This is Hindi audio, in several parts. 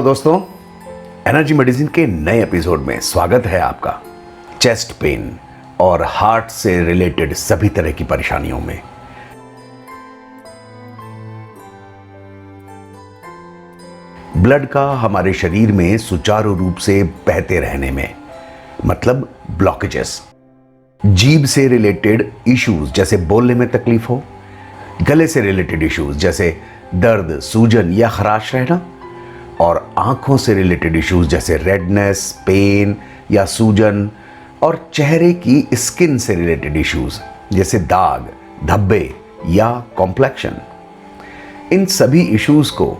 हेलो दोस्तों, एनर्जी मेडिसिन के नए एपिसोड में स्वागत है आपका। चेस्ट पेन और हार्ट से रिलेटेड सभी तरह की परेशानियों में ब्लड का हमारे शरीर में सुचारू रूप से बहते रहने में मतलब ब्लॉकेजेस, जीभ से रिलेटेड इश्यूज जैसे बोलने में तकलीफ हो, गले से रिलेटेड इश्यूज जैसे दर्द, सूजन या खराश रहना, और आंखों से रिलेटेड इश्यूज जैसे रेडनेस, पेन या सूजन, और चेहरे की स्किन से रिलेटेड इश्यूज जैसे दाग, धब्बे या कॉम्प्लेक्शन। इन सभी इश्यूज को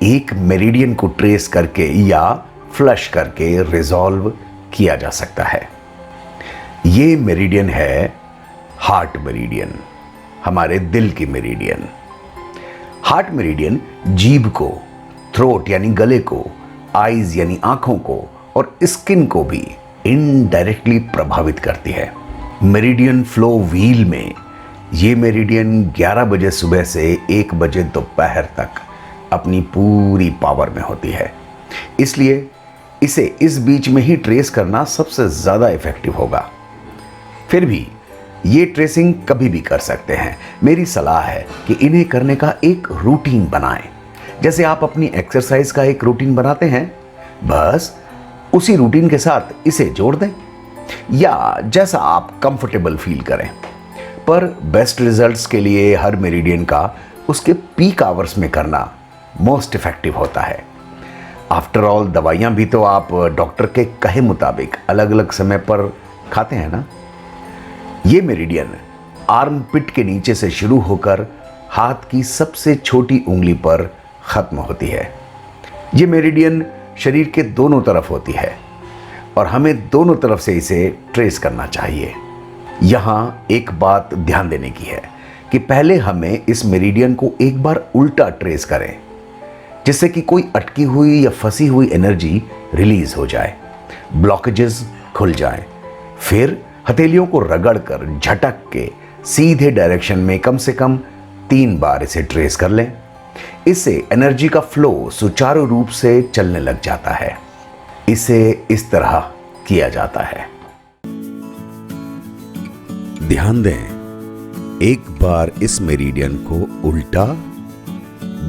एक मेरिडियन को ट्रेस करके या फ्लश करके रिजॉल्व किया जा सकता है। ये मेरिडियन है हार्ट मेरिडियन, हमारे दिल की मेरिडियन। हार्ट मेरिडियन जीभ को, थ्रोट यानी गले को, आईज यानी आंखों को और स्किन को भी इनडायरेक्टली प्रभावित करती है। मेरिडियन फ्लो व्हील में ये मेरिडियन 11 बजे सुबह से 1 बजे दोपहर तक अपनी पूरी पावर में होती है, इसलिए इसे इस बीच में ही ट्रेस करना सबसे ज़्यादा इफेक्टिव होगा। फिर भी ये ट्रेसिंग कभी भी कर सकते हैं। मेरी सलाह है कि इन्हें करने का एक रूटीन बनाएं। जैसे आप अपनी एक्सरसाइज का एक रूटीन बनाते हैं, बस उसी रूटीन के साथ इसे जोड़ दें, या जैसा आप कंफर्टेबल फील करें। पर बेस्ट रिजल्ट्स के लिए हर मेरिडियन का उसके पीक आवर्स में करना मोस्ट इफेक्टिव होता है। आफ्टर ऑल दवाइयाँ भी तो आप डॉक्टर के कहे मुताबिक अलग अलग समय पर खाते हैं ना। ये मेरिडियन आर्म पिट के नीचे से शुरू होकर हाथ की सबसे छोटी उंगली पर खत्म होती है। ये मेरिडियन शरीर के दोनों तरफ होती है और हमें दोनों तरफ से इसे ट्रेस करना चाहिए। यहाँ एक बात ध्यान देने की है कि पहले हमें इस मेरिडियन को एक बार उल्टा ट्रेस करें, जिससे कि कोई अटकी हुई या फंसी हुई एनर्जी रिलीज हो जाए, ब्लॉकेजेस खुल जाएं। फिर हथेलियों को रगड़कर झटक के सीधे डायरेक्शन में कम से कम 3 बार इसे ट्रेस कर लें। इससे एनर्जी का फ्लो सुचारू रूप से चलने लग जाता है। इसे इस तरह किया जाता है। ध्यान दें, एक बार इस मेरिडियन को उल्टा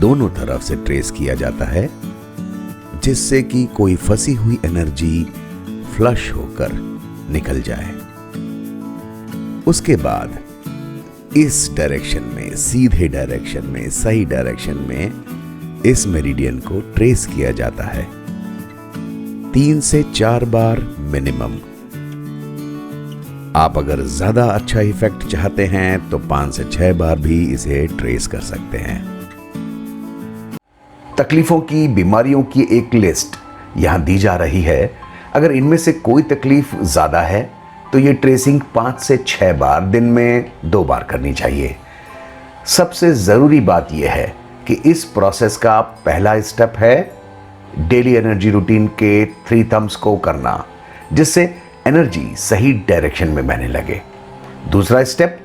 दोनों तरफ से ट्रेस किया जाता है, जिससे कि कोई फंसी हुई एनर्जी फ्लश होकर निकल जाए। उसके बाद इस डायरेक्शन में, सीधे डायरेक्शन में, सही डायरेक्शन में इस मेरिडियन को ट्रेस किया जाता है 3 से 4 बार मिनिमम। आप अगर ज्यादा अच्छा इफेक्ट चाहते हैं तो 5 से 6 बार भी इसे ट्रेस कर सकते हैं। तकलीफों की, बीमारियों की एक लिस्ट यहां दी जा रही है। अगर इनमें से कोई तकलीफ ज्यादा है तो ये ट्रेसिंग 5 से 6 बार दिन में 2 बार करनी चाहिए। सबसे ज़रूरी बात यह है कि इस प्रोसेस का पहला स्टेप है डेली एनर्जी रूटीन के 3 थम्स को करना, जिससे एनर्जी सही डायरेक्शन में बहने लगे। दूसरा स्टेप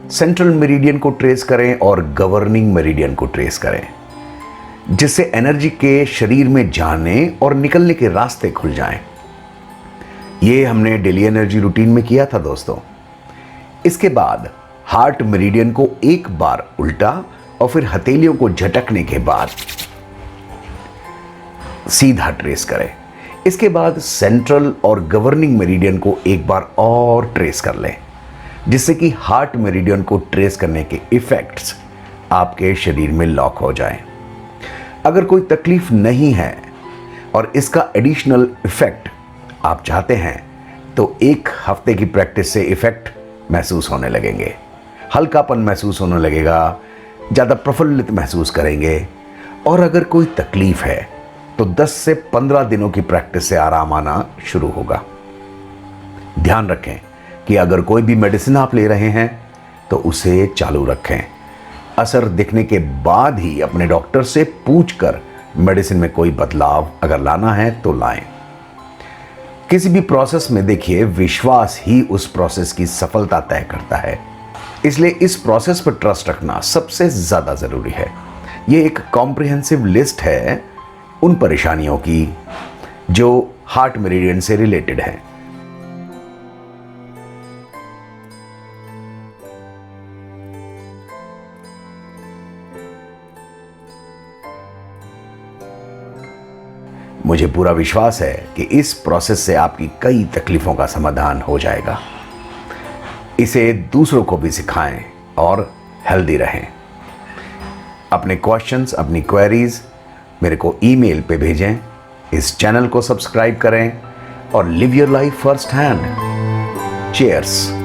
सेंट्रल मेरिडियन को ट्रेस करें और गवर्निंग मेरिडियन को ट्रेस करें, जिससे एनर्जी के शरीर में जाने और निकलने के रास्ते खुल जाएं। ये हमने डेली एनर्जी रूटीन में किया था दोस्तों। इसके बाद हार्ट मेरिडियन को एक बार उल्टा और फिर हथेलियों को झटकने के बाद सीधा ट्रेस करें। इसके बाद सेंट्रल और गवर्निंग मेरिडियन को एक बार और ट्रेस कर लें, जिससे कि हार्ट मेरिडियन को ट्रेस करने के इफेक्ट्स आपके शरीर में लॉक हो जाएं। अगर कोई तकलीफ नहीं है और इसका एडिशनल इफेक्ट आप चाहते हैं तो 1 हफ्ते की प्रैक्टिस से इफेक्ट महसूस होने लगेंगे। हल्कापन महसूस होने लगेगा, ज़्यादा प्रफुल्लित महसूस करेंगे। और अगर कोई तकलीफ है तो 10 से 15 दिनों की प्रैक्टिस से आराम आना शुरू होगा। ध्यान रखें कि अगर कोई भी मेडिसिन आप ले रहे हैं तो उसे चालू रखें। असर दिखने के बाद ही अपने डॉक्टर से पूछकर मेडिसिन में कोई बदलाव अगर लाना है तो लाएं। किसी भी प्रोसेस में देखिए, विश्वास ही उस प्रोसेस की सफलता तय करता है। इसलिए इस प्रोसेस पर ट्रस्ट रखना सबसे ज्यादा जरूरी है। ये एक कॉम्प्रिहेंसिव लिस्ट है उन परेशानियों की जो हार्ट मेरिडियन से रिलेटेड हैं। मुझे पूरा विश्वास है कि इस प्रोसेस से आपकी कई तकलीफों का समाधान हो जाएगा। इसे दूसरों को भी सिखाएं और हेल्दी रहें। अपने क्वेश्चंस, अपनी क्वेरीज मेरे को ईमेल पे भेजें। इस चैनल को सब्सक्राइब करें और live your life first hand. Cheers.